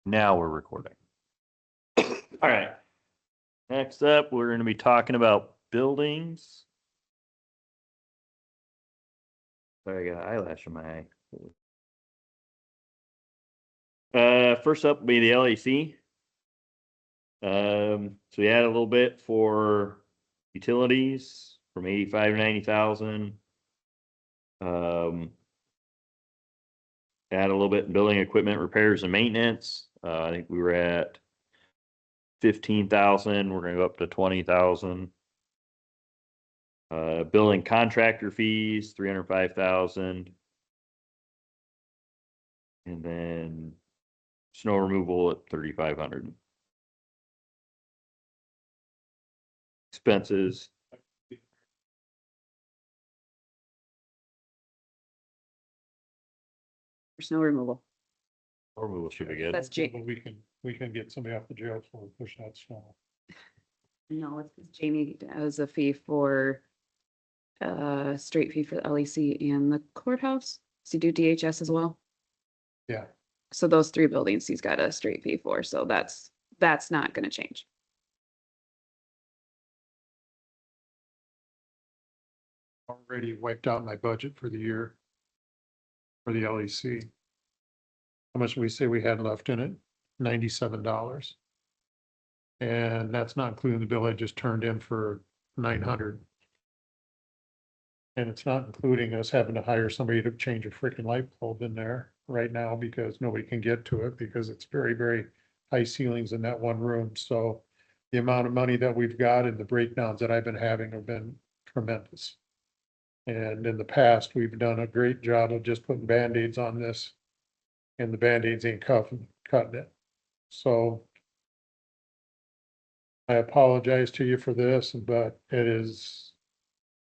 Now we're recording. All right. Next up, we're going to be talking about buildings. Sorry, I got an eyelash in my eye. First up will be the LAC. So we add a little bit for utilities from 85 to 90,000. Add a little bit in building equipment repairs and maintenance. I think we were at 15,000. We're going to go up to 20,000. Billing contractor fees, 305,000. And then snow removal at 3,500. Expenses. For snow removal. Snow removal should be good. That's Jake. But we can get somebody off the jail for pushing that snow. No, it's 'cause Jamie has a fee for straight fee for the LEC and the courthouse. Does he do DHS as well? Yeah, So those three buildings he's got a straight fee for, so that's not gonna change. already wiped out my budget for the year. For the LEC. How much did we say we had left in it? $97. And that's not including the bill I just turned in for 900. And it's not including us having to hire somebody to change a freaking light bulb in there right now because nobody can get to it because it's very, very high ceilings in that one room. So the amount of money that we've got and the breakdowns that I've been having have been tremendous. And in the past, we've done a great job of just putting Band-Aids on this. And the Band-Aids ain't cutting it. So I apologize to you for this, but it is,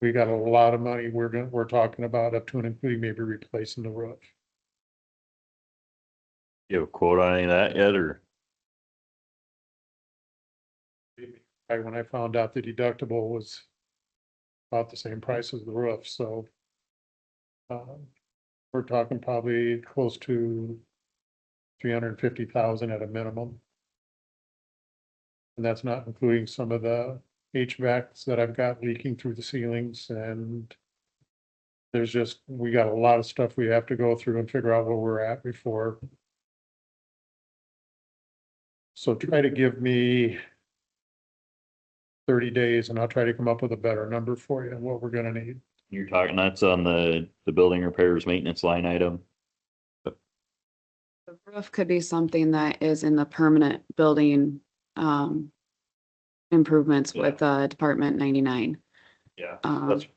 we got a lot of money we're talking about up to and including maybe replacing the roof. You have a quote on any of that yet, or? When I found out the deductible was about the same price as the roof, so we're talking probably close to 350,000 at a minimum. And that's not including some of the HVACs that I've got leaking through the ceilings and there's just, we got a lot of stuff we have to go through and figure out where we're at before. So try to give me 30 days and I'll try to come up with a better number for you and what we're gonna need. You're talking, that's on the building repairs maintenance line item. The roof could be something that is in the permanent building improvements Yeah. with Department 99. Yeah. That's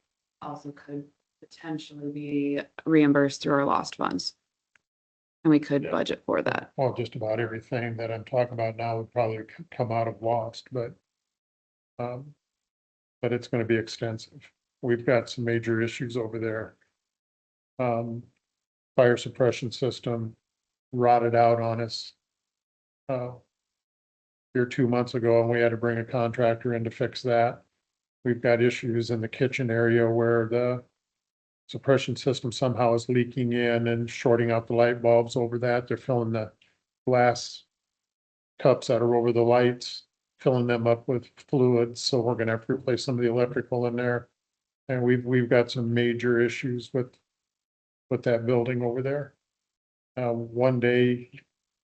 also could potentially be reimbursed through our lost funds. And we could Yeah. budget for that. Well, just about everything that I'm talking about now would probably come out of lost, but it's gonna be extensive. We've got some major issues over there. Fire suppression system rotted out on us. Here 2 months ago, and we had to bring a contractor in to fix that. We've got issues in the kitchen area where the suppression system somehow is leaking in and shorting out the light bulbs over that. They're filling the glass cups that are over the lights, filling them up with fluids. So we're gonna have to replace some of the electrical in there. And we've got some major issues with that building over there. One day,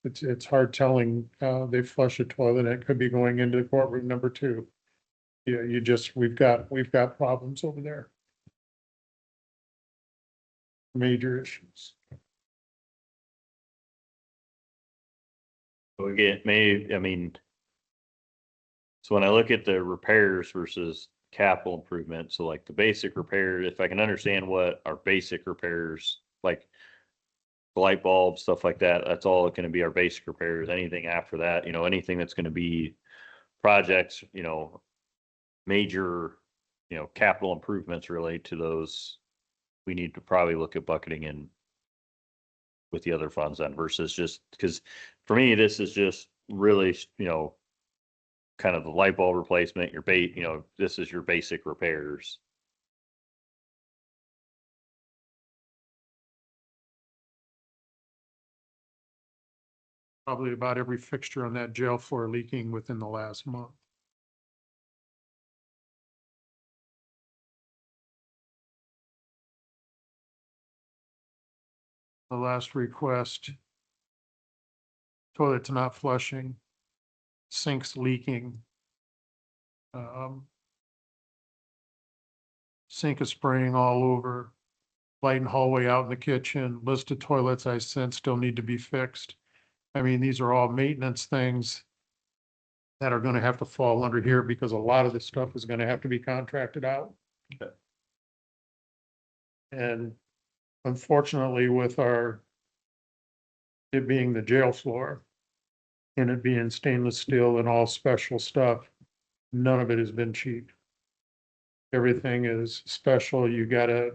it's hard telling, they flush a toilet and it could be going into courtroom number 2. Yeah, we've got problems over there. Major issues. We get I mean. So when I look at the repairs versus capital improvement, so like the basic repair, if I can understand what our basic repairs, like light bulbs, stuff like that, that's all going to be our basic repairs. Anything after that, anything that's going to be projects, major, capital improvements related to those, we need to probably look at bucketing in with the other funds then versus just, because for me, this is just really, kind of the light bulb replacement, this is your basic repairs. Probably about every fixture on that jail floor leaking within the last month. The last request. Toilets not flushing. Sinks leaking. Sink is spraying all over. Light and hallway out in the kitchen. List of toilets I sense still need to be fixed. I mean, these are all maintenance things that are gonna have to fall under here because a lot of this stuff is gonna have to be contracted out. Okay. And unfortunately, with it being the jail floor and it being stainless steel and all special stuff, none of it has been cheap. Everything is special. You gotta,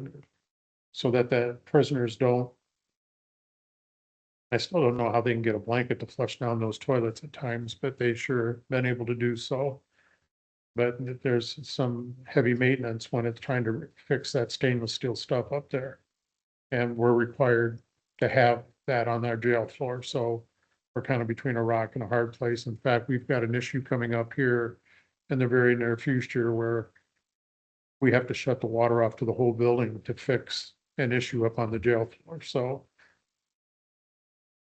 so that the prisoners don't. I still don't know how they can get a blanket to flush down those toilets at times, but they sure been able to do so. But there's some heavy maintenance when it's trying to fix that stainless steel stuff up there. And we're required to have that on our jail floor, so we're kind of between a rock and a hard place. In fact, we've got an issue coming up here in the very near future where we have to shut the water off to the whole building to fix an issue up on the jail floor, so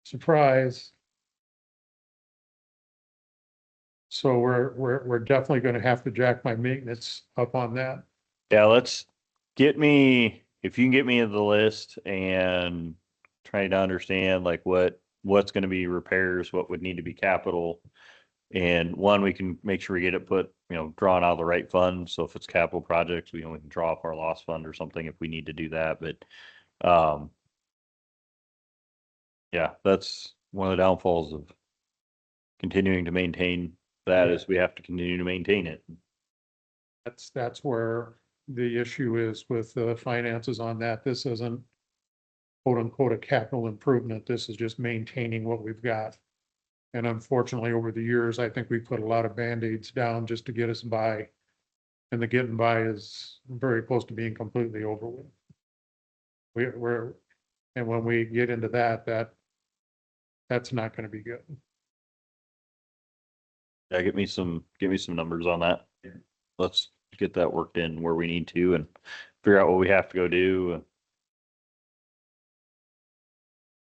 surprise. So we're definitely gonna have to jack my maintenance up on that. Yeah, let's get me, if you can get me the list and trying to understand like what's gonna be repairs, what would need to be capital. And one, we can make sure we get it put, drawn out of the right fund. So if it's capital projects, we can draw off our loss fund or something if we need to do that. But, yeah, that's one of the downfalls of continuing to maintain that is we have to continue to maintain it. That's where the issue is with the finances on that. This isn't quote unquote a capital improvement. This is just maintaining what we've got. And unfortunately, over the years, I think we put a lot of Band-Aids down just to get us by. And the getting by is very close to being completely over with. And when we get into that's not gonna be good. Yeah, get me some numbers on that. Let's get that worked in where we need to and figure out what we have to go do.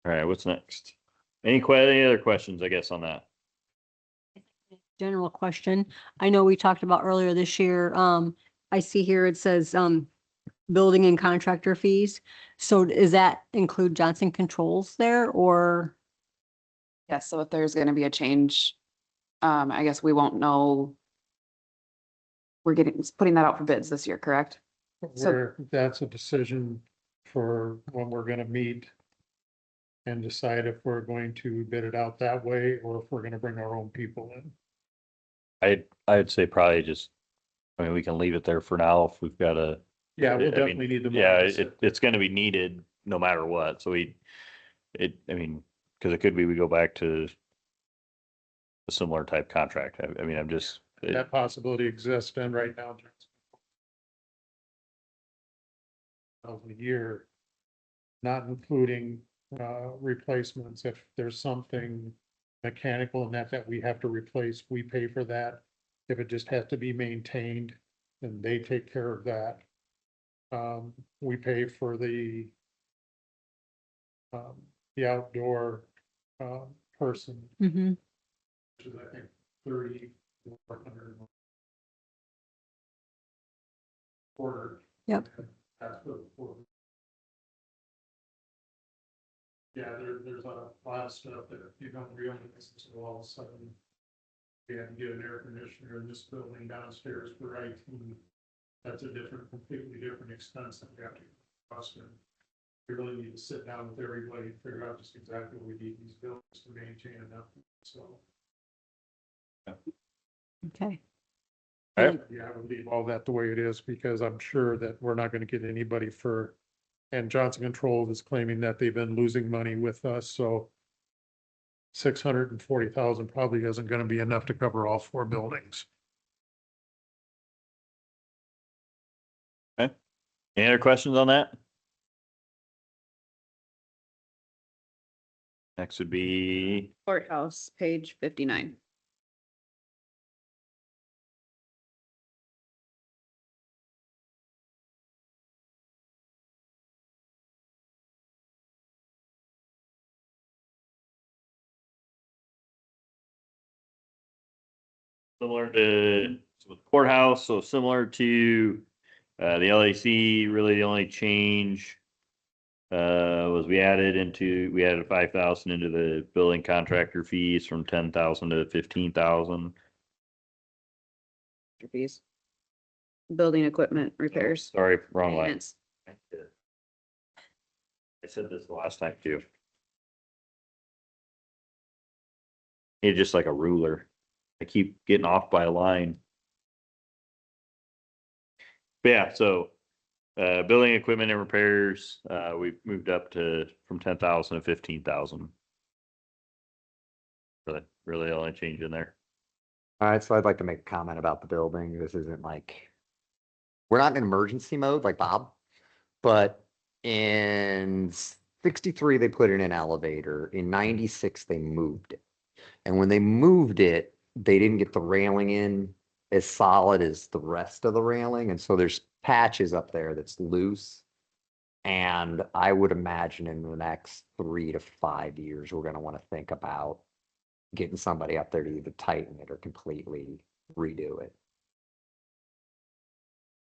All right, what's next? Any other questions, I guess, on that? General question. I know we talked about earlier this year, I see here it says, building and contractor fees. So does that include Johnson Controls there or? Yes, so if there's gonna be a change, I guess we won't know. We're putting that out for bids this year, correct? So- That's a decision for when we're gonna meet. And decide if we're going to bid it out that way or if we're gonna bring our own people in. I'd say probably just, we can leave it there for now if we've got a. Yeah, I we'll mean, definitely need the. Yeah, money. it's gonna be needed no matter what, so cause it could be we go back to a similar type contract. I'm just. That possibility exists and right now. Of the year. Not including replacements. If there's something mechanical in that we have to replace, we pay for that. If it just has to be maintained, then they take care of that. We pay for the outdoor person, Mhm. which is I think 3,400 quarter. Yep. That's for yeah, there's a lot of stuff that you don't realize until all of a sudden. We had to get an air conditioner in this building downstairs for IT. That's a completely different expense that we have to cost. And we really need to sit down with everybody and figure out just exactly what we need these buildings to maintain enough. So. Okay. All right. Yeah, I would leave all that the way it is because I'm sure that we're not going to get anybody for. And Johnson Controls is claiming that they've been losing money with us, so 640,000 probably isn't going to be enough to cover all 4 buildings. Okay. Any other questions on that? Next would be, Courthouse, page 59. similar to courthouse, so similar to the LAC, really the only change was we added 5,000 into the building contractor fees from 10,000 to 15,000. Fees. Building equipment repairs. Sorry, wrong line. Maintenance. I said this the last time too. It's just like a ruler. I keep getting off by a line. But yeah, so building equipment and repairs, we moved up from 10,000 to 15,000. Really the only change in there. All right, so I'd like to make a comment about the building. This isn't like, we're not in emergency mode like Bob, but in 63, they put in an elevator. In 96, they moved it. And when they moved it, they didn't get the railing in as solid as the rest of the railing. And so there's patches up there that's loose. And I would imagine in the next 3 to 5 years, we're going to want to think about getting somebody up there to either tighten it or completely redo it.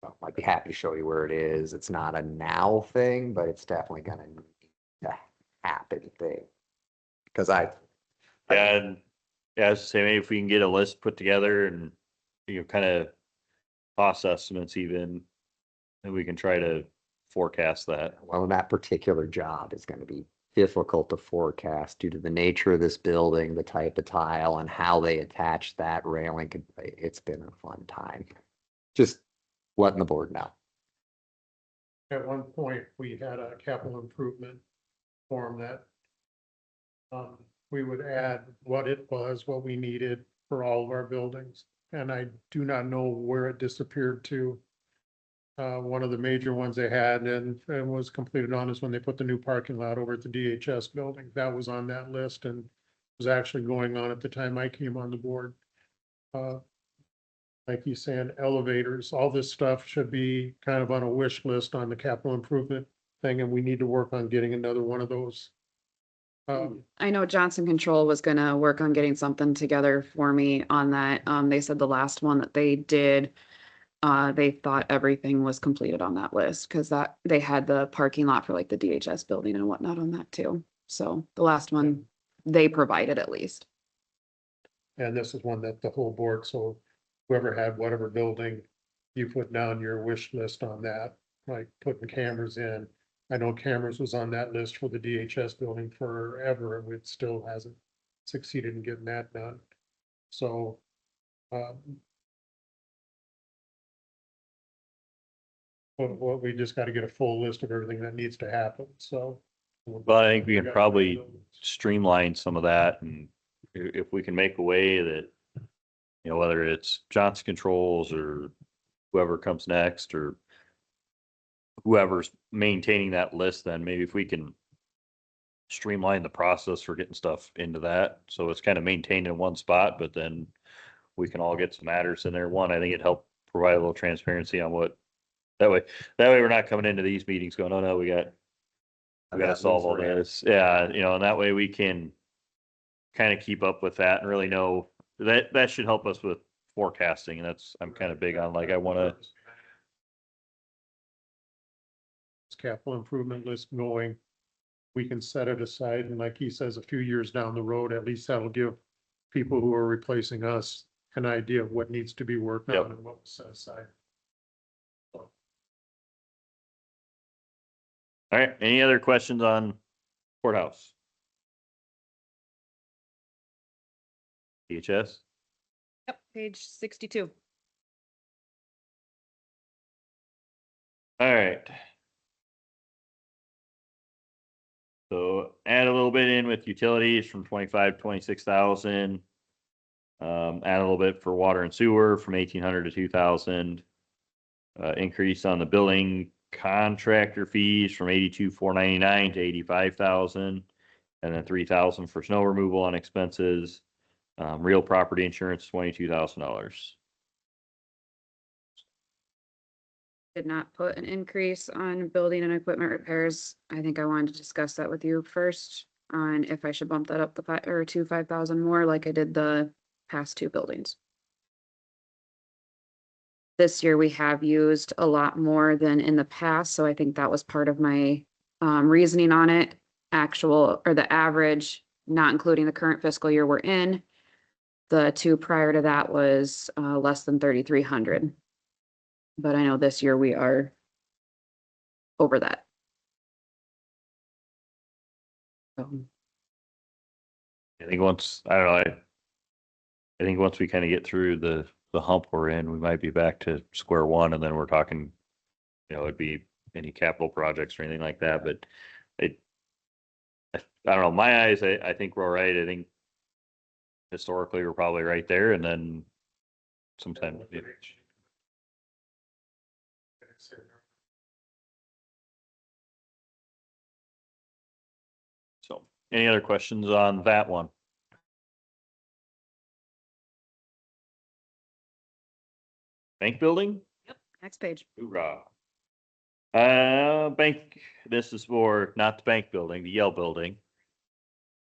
So I'd be happy to show you where it is. It's not a now thing, but it's definitely gonna need to happen thing. Because And yeah, I was to say, maybe if we can get a list put together and, kind of cost estimates even, and we can try to forecast that. well, that particular job is gonna be difficult to forecast due to the nature of this building, the type of tile and how they attach that railing. It's been a fun time. Just letting the board know. At one point, we had a capital improvement form that we would add what it was, what we needed for all of our buildings. And I do not know where it disappeared to. One of the major ones they had and was completed on is when they put the new parking lot over at the DHS building. That was on that list and was actually going on at the time I came on the board. Like he's saying, elevators, all this stuff should be kind of on a wish list on the capital improvement thing, and we need to work on getting another one of those. I know Johnson Control was gonna work on getting something together for me on that. They said the last one that they did, they thought everything was completed on that list, cause that, they had the parking lot for like the DHS building and whatnot on that too. So the last one, they provided at least. And this is one that the whole board, so whoever had whatever building, you put down your wish list on that, like putting cameras in. I know cameras was on that list for the DHS building forever, and it still hasn't succeeded in getting that done. So, what we just gotta get a full list of everything that needs to happen, so. But I think we can probably streamline some of that, and if we can make a way that, whether it's Johnson Controls or whoever comes next or whoever's maintaining that list, then maybe if we can streamline the process for getting stuff into that, so it's kind of maintained in one spot, but then we can all get some matters in there. One, I think it'd help provide a little transparency on what, that way we're not coming into these meetings going, oh no, we got to solve all this. Yeah, and that way we can kind of keep up with that and really know that should help us with forecasting. And I'm kind of big on, like, I want to. Capital improvement list going, we can set it aside, and like he says, a few years down the road, at least that'll give people who are replacing us an idea of what needs to be worked Yep. on and what was set aside. All right, any other questions on courthouse? DHS? Yep, page 62. All right. So add a little bit in with utilities from 25, 26,000. Add a little bit for water and sewer from 1,800 to 2,000. Increase on the building contractor fees from 82,499 to 85,000. And then 3,000 for snow removal on expenses. Real property insurance, $22,000. Did not put an increase on building and equipment repairs. I think I wanted to discuss that with you first on if I should bump that up to 5,000 more like I did the past two buildings. This year we have used a lot more than in the past, so I think that was part of my reasoning on it. Actual or the average, not including the current fiscal year we're in. The two prior to that was less than 3,300. But I know this year we are over that. I think once, I don't know, I think once we kind of get through the hump we're in, we might be back to square one, and then we're talking, it'd be any capital projects or anything like that, but I don't know, my eyes, I think we're all right. I think historically we're probably right there, and then sometime. So, any other questions on that one? Bank building? Next page. Hoorah. Bank, this is for not the bank building, the Yale building.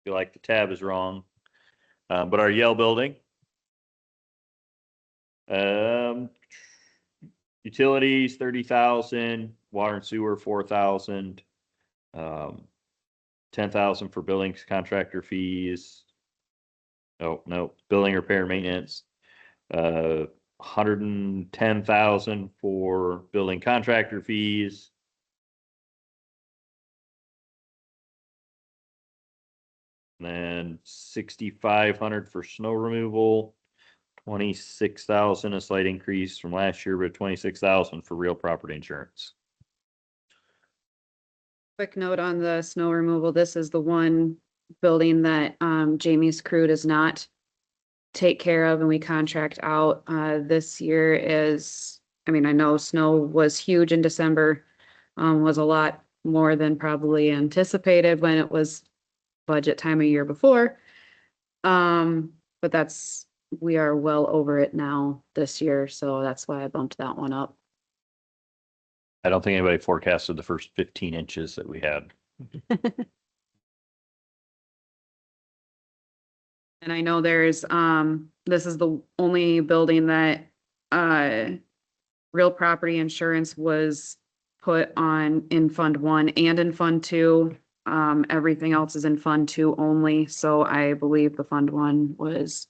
Feel like the tab is wrong. But our Yale building. Utilities, 30,000, water and sewer, 4,000. 10,000 for buildings contractor fees. Oh, no, building repair and maintenance. 110,000 for building contractor fees. And then 6,500 for snow removal. 26,000, a slight increase from last year, but 26,000 for real property insurance. Quick note on the snow removal. This is the one building that Jamie's crew does not take care of and we contract out. This year is, I mean, I know snow was huge in December, was a lot more than probably anticipated when it was budget time a year before. But we are well over it now this year, so that's why I bumped that one up. I don't think anybody forecasted the first 15 inches that we had. And I know there's, this is the only building that, real property insurance was put on in Fund 1 and in Fund 2. Everything else is in Fund 2 only, so I believe the Fund 1 was,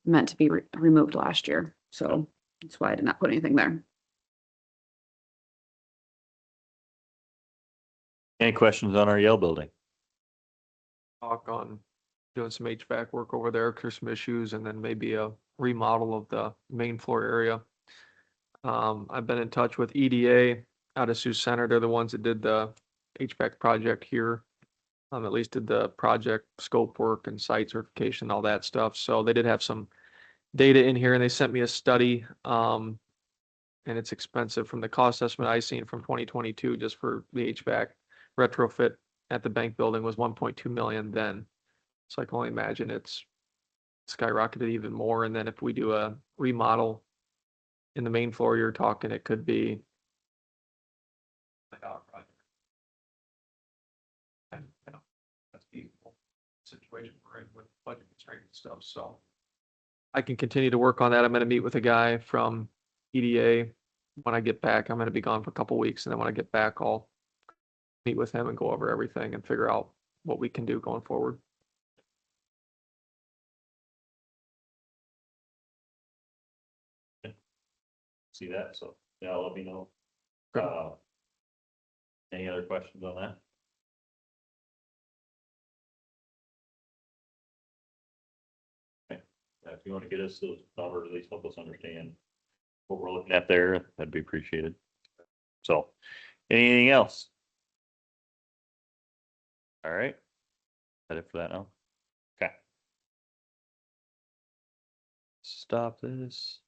meant to be removed last year, so that's why I did not put anything there. Any questions on our Yale building? Talk on doing some HVAC work over there, clear some issues, and then maybe a remodel of the main floor area. I've been in touch with EDA out of Sioux Center. They're the ones that did the HVAC project here. At least did the project scope work and site certification, all that stuff. So they did have some data in here and they sent me a study. And it's expensive from the cost estimate I seen from 2022 just for the HVAC retrofit at the bank building was 1.2 million then. So I can only imagine it's skyrocketed even more. And then if we do a remodel in the main floor, you're talking, it could be and that's the situation we're in with budget constraints and stuff. So I can continue to work on that. I'm going to meet with a guy from EDA when I get back. I'm going to be gone for a couple weeks, and then when I get back, I'll meet with him and go over everything and figure out what we can do going forward. See that, so yeah, let me know. Okay. Any other questions on that? Okay. If you want to get us those numbers, at least help us understand what we're looking at there, that'd be appreciated. So, anything else? All right. Is that it for that now? Okay. Stop this.